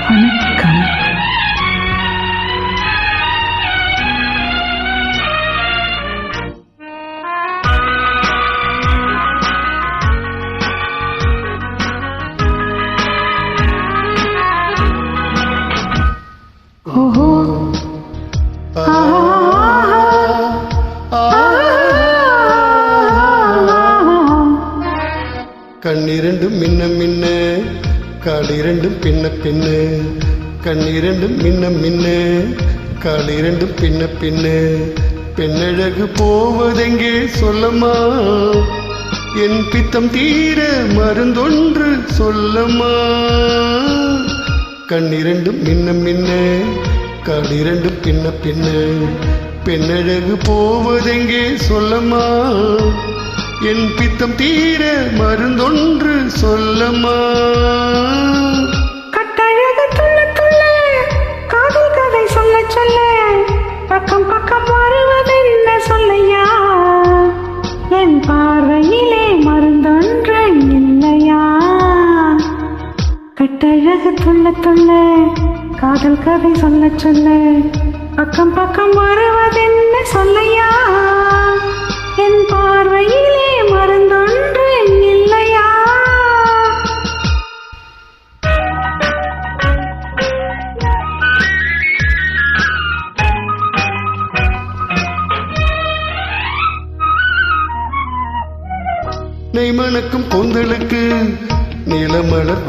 வணக்கம். ஓஹோ கண்ணிரண்டும் மின்ன மின்ன காலிரண்டும் பின்ன பின்ன கண்ணிரண்டும் மின்ன மின்ன காலிரண்டும் பின்ன பின்ன பெண்ணழகு போவதெங்கே சொல்லம்மா என் பித்தம் தீர மருந்தொன்று சொல்லம்மா கண்ணிரண்டும் மின்ன மின்ன காலிரண்டும் பின்ன பின்ன பெண்ணழகு போவதெங்கே சொல்லம்மா என் பித்தம் தீர மருந்தொன்று சொல்லம்மா கட்டழகு துள்ள துள்ள காதல் கதை சொல்ல சொல்ல பக்கம் பக்கம் வருவதென்ன சொல்லையா என் பார்வையிலே மருந்தொன்று இல்லையா கட்டழகு துள்ள துள்ள காதல் கதை சொல்ல சொல்ல பக்கம் பக்கம் வருவதென்ன சொல்லையா என் பார்வையிலே மருந்தொன்று இல்லையா நெய் மணக்கும் பொந்தலுக்கு நீலமலர்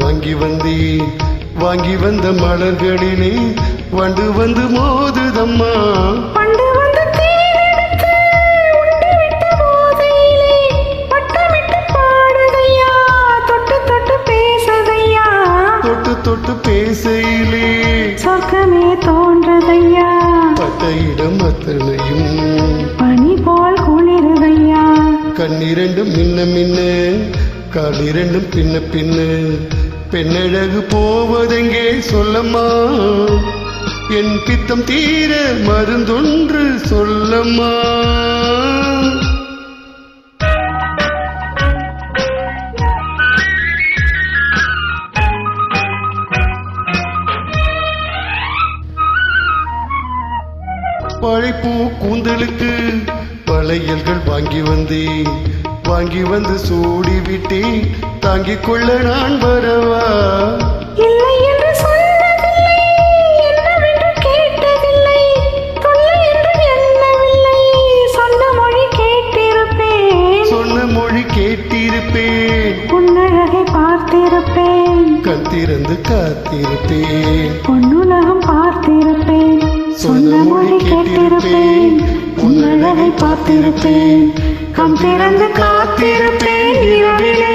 வாங்கி வந்த மலர்களிலே வண்டு வந்து மோதுதம்மா பண்டு வந்து தேனெடுத்து உண்டு விட்ட போதையிலே வட்டமிட்டு பாடுதையா தொட்டு தொட்டு பேசுதையா தொட்டு தொட்டு பேசையிலே சொர்க்கமே தோன்றதையா பட்ட இடம் அத்தனையும் பனி போல் குளிருதையா கண்ணிரண்டும் மின்ன மின்ன காலிரண்டும் பின்ன பின்ன பெண்ணழகு போவதெங்கே சொல்லம்மா என் பித்தம் தீர மருந்தொன்று சொல்லம்மா வாழைப்பூ கூந்தலுக்கு வளையல்கள் வாங்கி வந்து சூடிவிட்டே தாங்கிக் கொள்ள நான் வரவா இல்லை என்று சொன்னதில்லை என்னவென்று கேட்டதில்லை தொல்லை என்று எண்ணவில்லை சொன்ன மொழி கேட்டிருப்பேன் உன்னழகை பார்த்திருப்பேன் கண் திறந்து காத்திருப்பேன் பொன்னுலகம் பார்த்திருப்பேன் சொன்ன மொழி கேட்டிருப்பேன் உன்னழகை பார்த்திருப்பேன் கண் திறந்து காத்திருப்பேன் இரவிலே